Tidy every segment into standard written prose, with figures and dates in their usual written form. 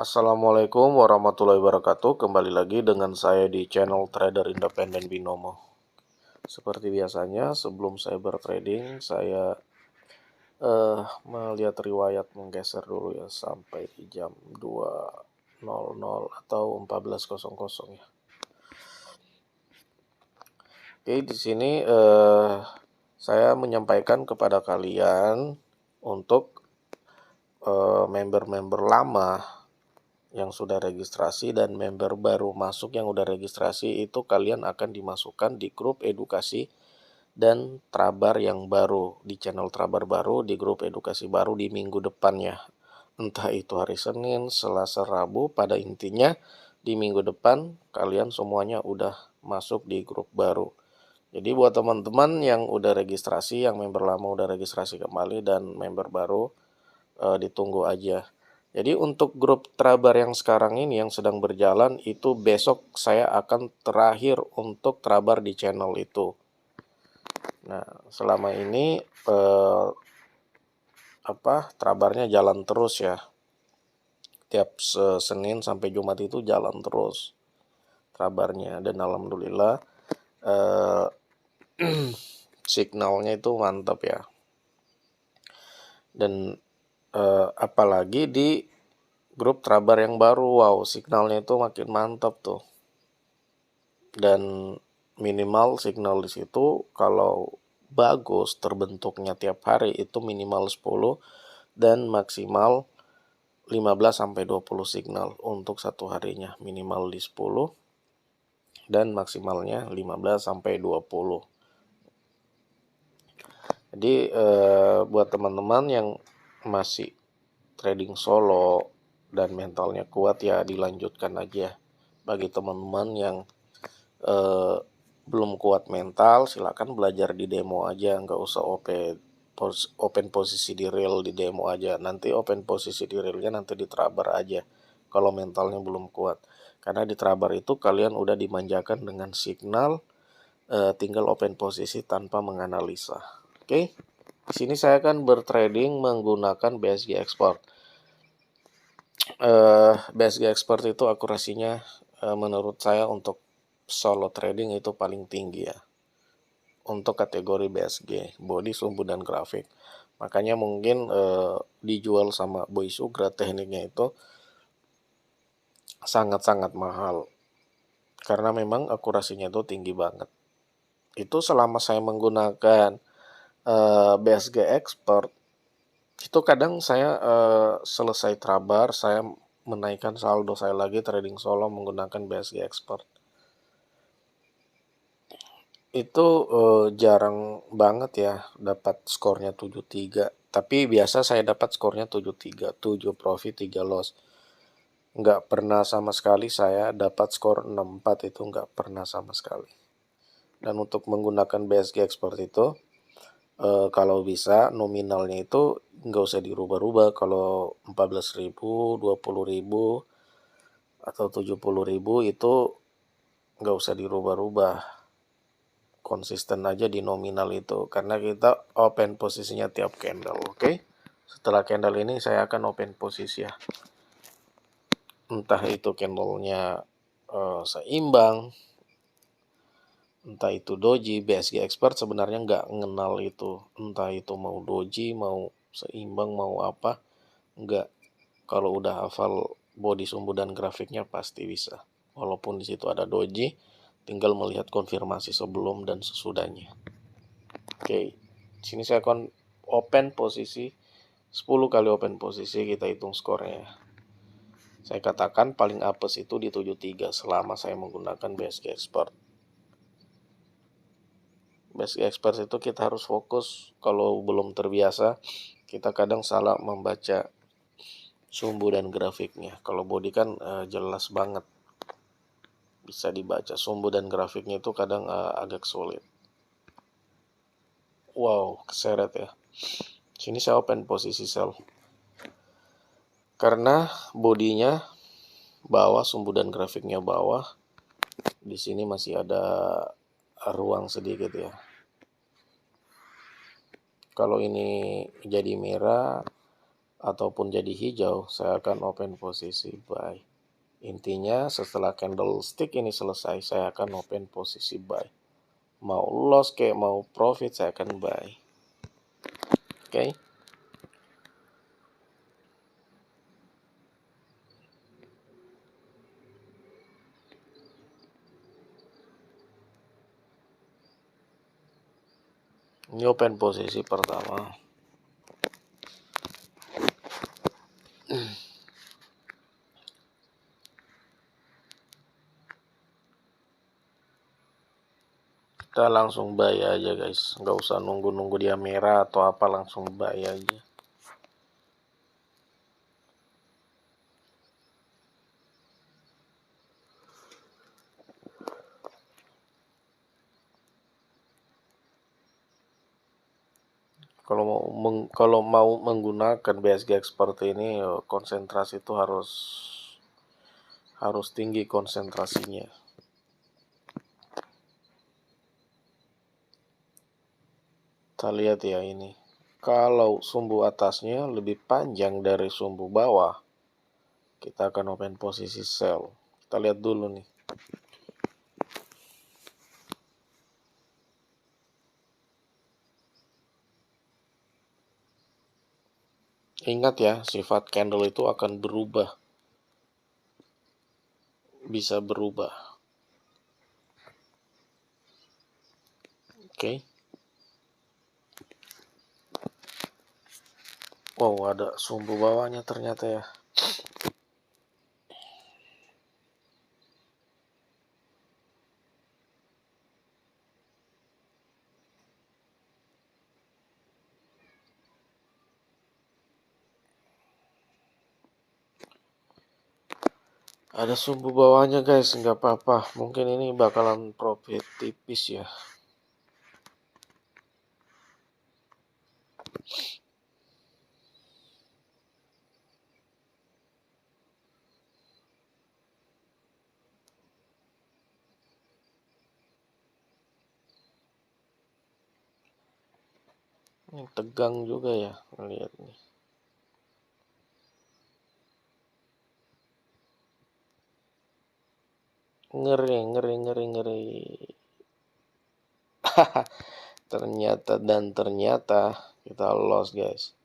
Assalamualaikum warahmatullahi wabarakatuh. Kembali lagi dengan saya di channel Trader Independen Binomo. Seperti biasanya, sebelum saya bertrading, saya melihat riwayat menggeser dulu ya sampai di jam 2.00 atau 14.00 ya. Oke, di sini saya menyampaikan kepada kalian untuk member-member lama yang sudah registrasi dan member baru masuk yang udah registrasi itu kalian akan dimasukkan di grup edukasi dan Trabar yang baru di channel Trabar baru di grup edukasi baru di minggu depannya. Entah itu hari Senin, Selasa, Rabu, pada intinya di minggu depan kalian semuanya udah masuk di grup baru. Jadi buat teman-teman yang udah registrasi, yang member lama udah registrasi kembali dan member baru ditunggu aja. Jadi untuk grup Trabar yang sekarang ini yang sedang berjalan itu besok saya akan terakhir untuk Trabar di channel itu. Nah, selama ini Trabarnya jalan terus ya. Tiap Senin sampai Jumat itu jalan terus Trabarnya dan alhamdulillah signalnya itu mantap ya. Dan apalagi di grup Trabar yang baru, wow, signalnya itu makin mantap tuh. Dan minimal signal di situ kalau bagus terbentuknya tiap hari itu minimal 10 dan maksimal 15 sampai 20 signal untuk satu harinya, minimal di 10 dan maksimalnya 15 sampai 20. Jadi buat teman-teman yang masih trading solo dan mentalnya kuat ya dilanjutkan aja. Bagi teman-teman yang belum kuat mental, silakan belajar di demo aja, nggak usah open posisi di real di demo aja. Nanti open posisi di realnya nanti di Trabar aja kalau mentalnya belum kuat. Karena di Trabar itu kalian udah dimanjakan dengan signal, tinggal open posisi tanpa menganalisa. Oke. Di sini saya akan bertrading menggunakan BSG Export. BSG Export itu akurasinya menurut saya untuk solo trading itu paling tinggi ya. Untuk kategori BSG, body, sumbu, dan grafik. Makanya mungkin dijual sama Boy Sugra tekniknya itu sangat-sangat mahal. Karena memang akurasinya itu tinggi banget. Itu selama saya menggunakan BSG Expert, itu kadang saya selesai Trabar, saya menaikkan saldo saya lagi trading solo menggunakan BSG Expert. Itu jarang banget ya dapat skornya 73. Tapi biasa saya dapat skornya 73, 7 profit, 3 loss. Nggak pernah sama sekali saya dapat skor 64, itu nggak pernah sama sekali. Dan untuk menggunakan BSG Export itu, kalau bisa nominalnya itu nggak usah dirubah-rubah. Kalau 14.000, 20.000, atau 70.000 itu nggak usah dirubah-rubah. Konsisten aja di nominal itu karena kita open posisinya tiap candle. Oke. Setelah candle ini saya akan open posisi ya, entah itu candlenya seimbang, entah itu doji. BSG Expert sebenarnya nggak ngenal itu, entah itu mau doji, mau seimbang, mau apa, nggak. Kalau udah hafal body, sumbu, dan grafiknya pasti bisa. Walaupun di situ ada doji, tinggal melihat konfirmasi sebelum dan sesudahnya. Oke, sini saya akan open posisi 10 kali open posisi, kita hitung skornya. Saya katakan paling apes itu di 73 selama saya menggunakan BSG Expert. BSG Expert itu kita harus fokus, kalau belum terbiasa kita kadang salah membaca sumbu dan grafiknya. Kalau body kan jelas banget bisa dibaca, sumbu dan grafiknya itu kadang agak sulit. Wow, keseret ya. Sini saya open posisi sell. Karena bodinya bawah, sumbu dan grafiknya bawah, di sini masih ada ruang sedikit ya. Kalau ini jadi merah, ataupun jadi hijau, saya akan open posisi buy. Intinya setelah candlestick ini selesai, saya akan open posisi buy. Mau loss kayak mau profit, saya akan buy. Oke. Ini open posisi pertama. Kita langsung buy aja guys, nggak usah nunggu-nunggu dia merah atau apa, langsung buy aja. Kalau mau menggunakan BSG seperti ini, konsentrasi itu harus tinggi konsentrasinya. Kita lihat ya ini. Kalau sumbu atasnya lebih panjang dari sumbu bawah, kita akan open posisi sell. Kita lihat dulu nih. Ingat ya, sifat candle itu akan berubah. Bisa berubah. Oke. Wow, ada sumbu bawahnya ternyata ya. Ada sumbu bawahnya guys, nggak apa-apa. Mungkin ini bakalan profit tipis ya. Ini tegang juga ya, lihat nih. Ngeri. Ternyata kita loss guys.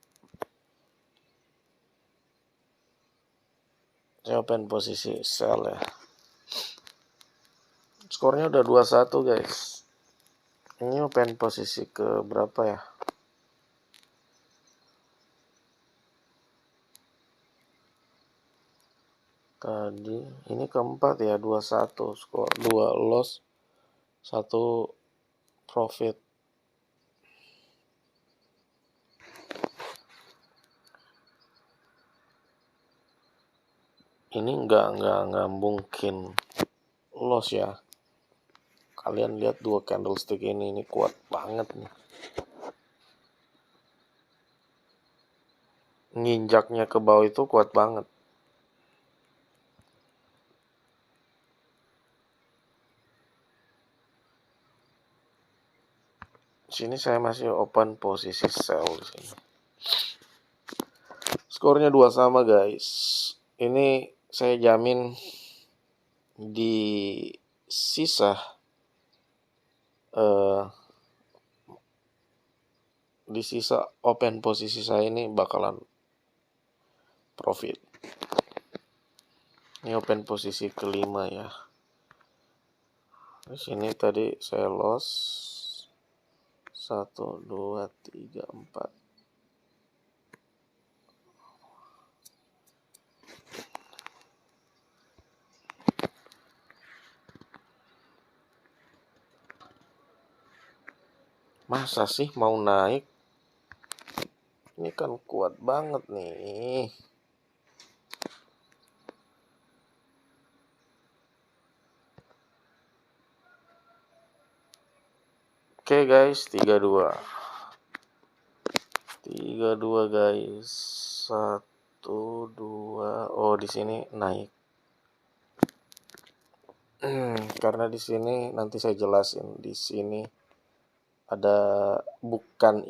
Saya open posisi sell ya. Skornya udah 21 guys. Ini open posisi ke berapa ya? Tadi ini keempat ya, 21 skor, 2 loss, 1 profit. Ini nggak mungkin loss ya. Kalian lihat 2 candlestick ini kuat banget nih. Nginjaknya ke bawah itu kuat banget. Sini saya masih open posisi sell di sini. Skornya 2 sama guys. Ini saya jamin di sisa open posisi saya ini bakalan profit. Ini open posisi kelima ya. Di sini tadi saya loss 1, 2, 3, 4. Masa sih mau naik? Ini kan kuat banget nih. Oke guys, 32 guys. 1, 2. Oh, di sini naik. Karena di sini nanti saya jelasin. Di sini ada bukan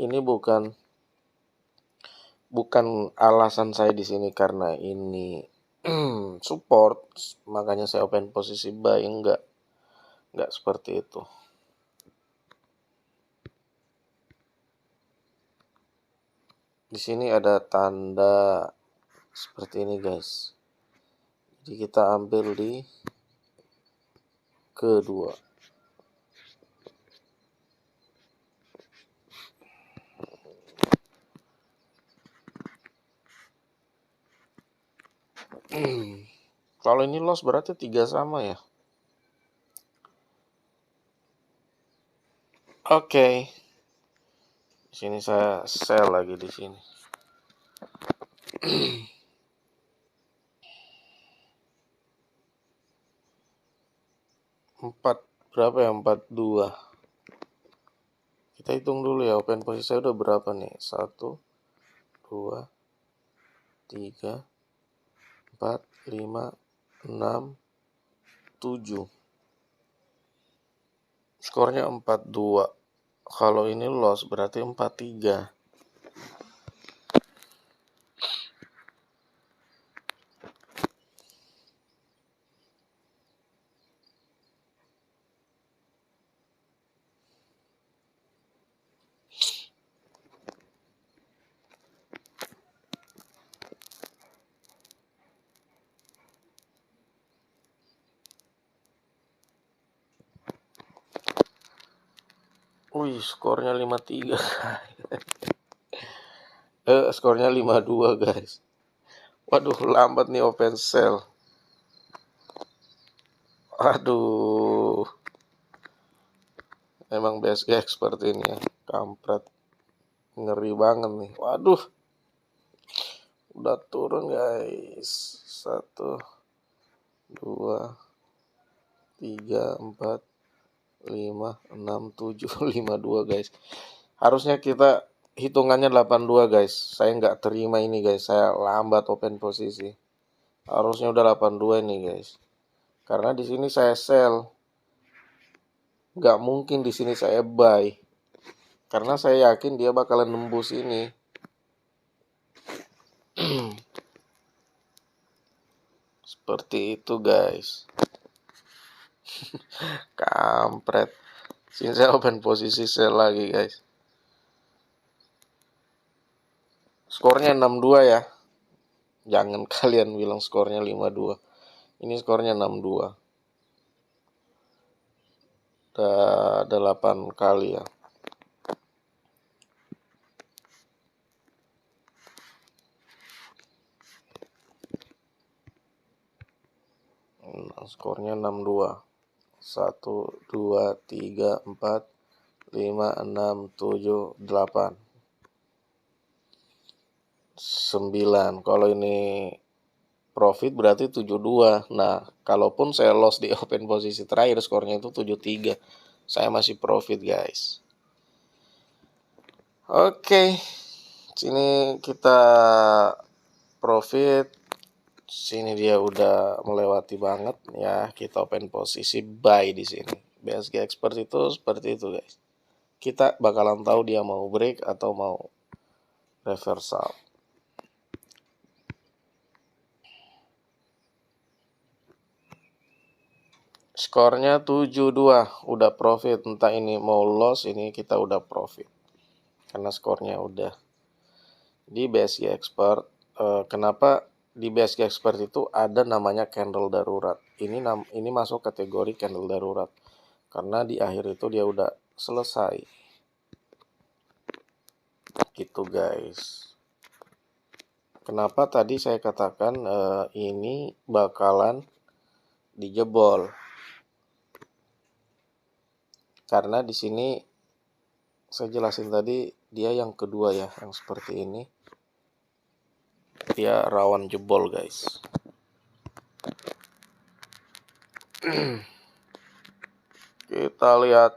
bukan alasan saya di sini karena ini support makanya saya open posisi buy, enggak seperti itu. Di sini ada tanda seperti ini guys, jadi kita ambil di kedua. Kalau ini loss berarti 3 sama ya. Oke. Di sini saya sell lagi di sini. Berapa ya? 42. Kita hitung dulu ya, open posisi saya udah berapa nih? 1 2 3 4 5 6 7. Skornya 42. Kalau ini loss berarti 43. Wih, skornya 53. Skornya 52 guys. Waduh, lambat nih open sell. Aduh. Emang BSG expert ini ya, kampret. Ngeri banget nih. Waduh. Udah turun guys. 1 2 3 4 5 6 7 52 guys. Harusnya kita hitungannya 82 guys. Saya nggak terima ini guys. Saya lambat open posisi. Harusnya udah 82 ini guys. Karena di sini saya sell. Nggak mungkin di sini saya buy. Karena saya yakin dia bakalan nembus ini. Seperti itu guys. Kampret. Sini saya open posisi sell lagi guys. Skornya 62 ya. Jangan kalian bilang skornya 52. Ini skornya 62. Udah 8 kali ya. Skornya 62. 1 2 3 4 5 6 7 8 9. Kalau ini profit berarti 72. Nah, kalaupun saya loss di open posisi terakhir skornya itu 73. Saya masih profit, guys. Oke. Sini kita profit. Sini dia udah melewati banget ya. Kita open posisi buy di sini. BSG expert itu seperti itu, guys. Kita bakalan tahu dia mau break atau mau reversal. Skornya 72, udah profit. Entah ini mau loss, ini kita udah profit. Karena skornya udah. Di BSG Expert, kenapa di BSG Expert itu ada namanya candle darurat. Ini masuk kategori candle darurat. Karena di akhir itu dia udah selesai. Gitu guys. Kenapa tadi saya katakan ini bakalan dijebol. Karena di sini saya jelasin tadi dia yang kedua ya, yang seperti ini. Dia rawan jebol, guys. Kita lihat.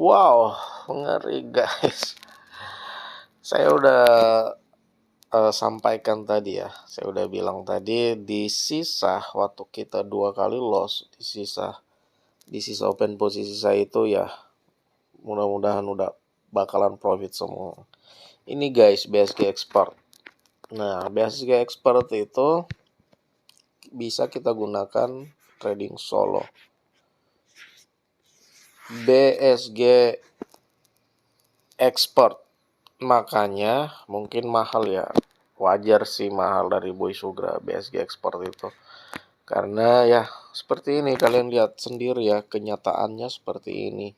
Wow, ngeri, guys. Saya udah sampaikan tadi ya. Saya udah bilang tadi di sisa waktu kita 2 kali loss, di sisa open posisi saya itu ya mudah-mudahan udah bakalan profit semua. Ini guys, BSG Expert. Nah, BSG Expert itu bisa kita gunakan trading solo. BSG Expert, makanya mungkin mahal ya. Wajar sih mahal dari Boy Sugra BSG Expert itu. Karena ya seperti ini, kalian lihat sendiri ya, kenyataannya seperti ini.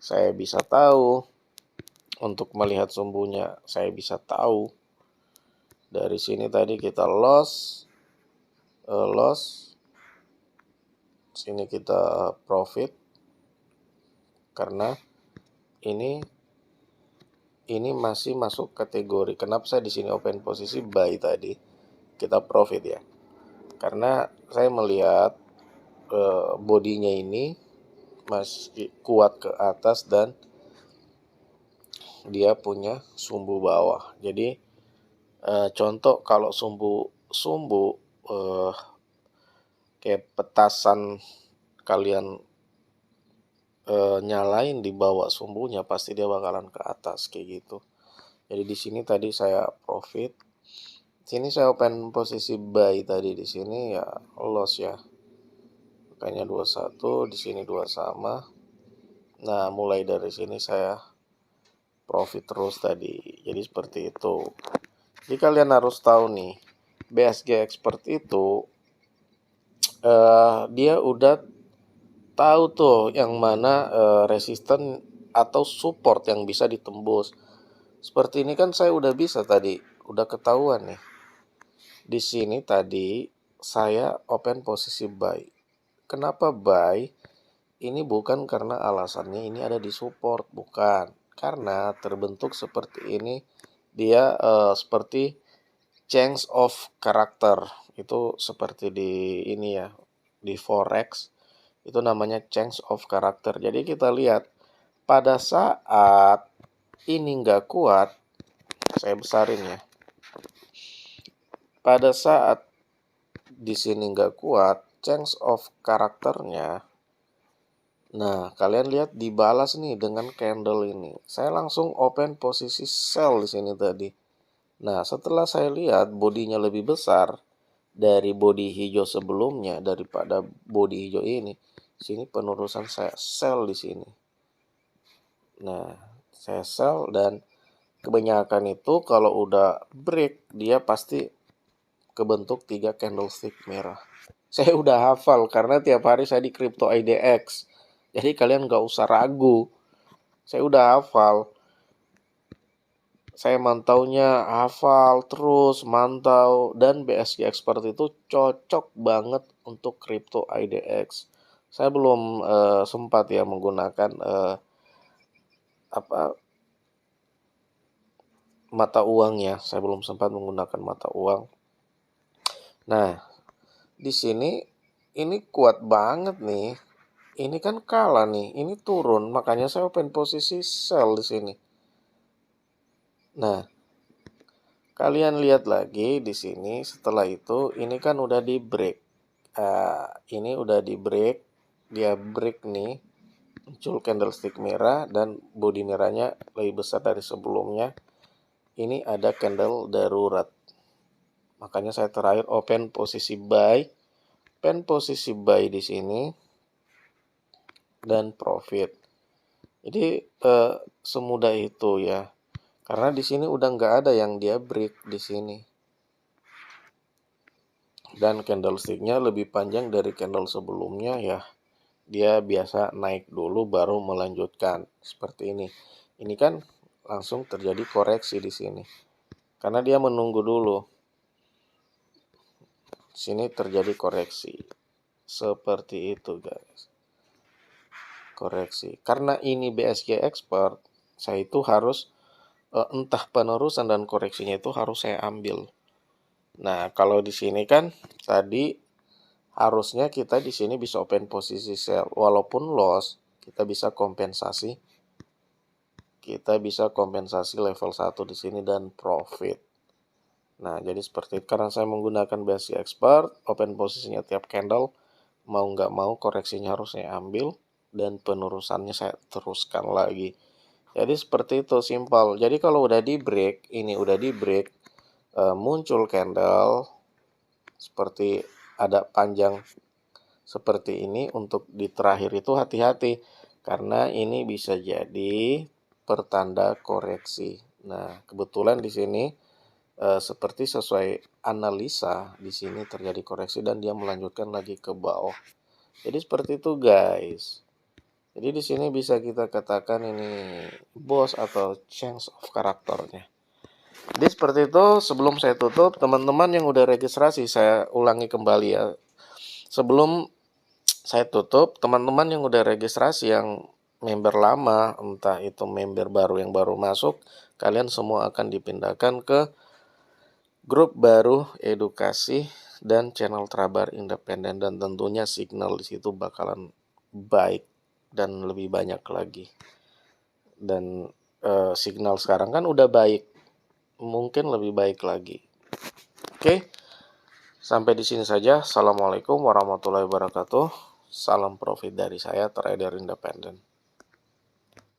Saya bisa tahu untuk melihat sumbunya, saya bisa tahu dari sini tadi kita loss, sini kita profit karena ini masih masuk kategori. Kenapa saya di sini open posisi buy tadi? Kita profit ya. Karena saya melihat bodinya ini masih kuat ke atas dan dia punya sumbu bawah. Jadi contoh kalau sumbu kayak petasan kalian nyalain di bawah sumbunya, pasti dia bakalan ke atas kayak gitu. Jadi di sini tadi saya profit. Sini saya open posisi buy tadi, di sini ya loss ya. Makanya 21, di sini 2 sama. Nah, mulai dari sini saya profit terus tadi. Jadi seperti itu. Jadi kalian harus tahu nih, BSG Expert itu dia udah tahu tuh yang mana resisten atau support yang bisa ditembus. Seperti ini kan saya udah bisa tadi, udah ketahuan nih. Di sini tadi saya open posisi buy. Kenapa buy? Ini bukan karena alasannya ini ada di support, bukan. Karena terbentuk seperti ini, dia seperti change of character. Itu seperti di ini ya, di forex itu namanya change of character. Jadi kita lihat pada saat ini nggak kuat, saya besarin ya. Pada saat di sini nggak kuat, change of karakternya. Nah, kalian lihat dibalas nih dengan candle ini. Saya langsung open posisi sell di sini tadi. Nah, setelah saya lihat bodinya lebih besar dari body hijau sebelumnya daripada body hijau ini, sini penerusan saya sell di sini. Nah, saya sell dan kebanyakan itu kalau udah break dia pasti kebentuk 3 candlestick merah. Saya udah hafal karena tiap hari saya di Crypto IDX. Jadi kalian gak usah ragu. Saya udah hafal. Saya mantaunya hafal terus, mantau. Dan BSG Expert itu cocok banget untuk Crypto IDX. Saya belum sempat ya menggunakan mata uangnya. Saya belum sempat menggunakan mata uang. Nah, di sini ini kuat banget nih. Ini kan kalah nih, ini turun, makanya saya open posisi sell di sini. Nah, kalian lihat lagi di sini setelah itu ini kan udah di break. Ini udah di break, dia break nih, muncul candlestick merah dan body merahnya lebih besar dari sebelumnya. Ini ada candle darurat. Makanya saya terakhir open posisi buy. Open posisi buy di sini dan profit. Jadi semudah itu ya. Karena di sini udah nggak ada yang dia break di sini. Dan candlesticknya lebih panjang dari candle sebelumnya ya. Dia biasa naik dulu baru melanjutkan seperti ini. Ini kan langsung terjadi koreksi di sini. Karena dia menunggu dulu. Sini terjadi koreksi. Seperti itu guys. Koreksi. Karena ini BSG Expert, saya itu harus entah penerusan dan koreksinya itu harus saya ambil. Nah, kalau di sini kan tadi harusnya kita di sini bisa open posisi sell, walaupun loss, kita bisa kompensasi. Kita bisa kompensasi level 1 di sini dan profit. Nah, jadi seperti itu. Karena saya menggunakan BSG Expert, open posisinya tiap candle, mau nggak mau koreksinya harus saya ambil dan penerusannya saya teruskan lagi. Jadi seperti itu, simpel. Jadi kalau udah di break, muncul candle seperti ada panjang seperti ini, untuk di terakhir itu hati-hati karena ini bisa jadi pertanda koreksi. Nah, kebetulan di sini seperti sesuai analisa, di sini terjadi koreksi dan dia melanjutkan lagi ke bawah. Jadi seperti itu, guys. Jadi di sini bisa kita katakan ini boss atau change of karakternya. Jadi seperti itu. Sebelum saya tutup, teman-teman yang udah registrasi, saya ulangi kembali ya. Sebelum saya tutup, teman-teman yang udah registrasi, yang member lama, entah itu member baru yang baru masuk, kalian semua akan dipindahkan ke grup baru edukasi dan channel Trabar Independen, dan tentunya signal di situ bakalan baik dan lebih banyak lagi. Dan signal sekarang kan udah baik, mungkin lebih baik lagi. Oke, sampai di sini saja. Assalamualaikum warahmatullahi wabarakatuh. Salam profit dari saya, trader independen.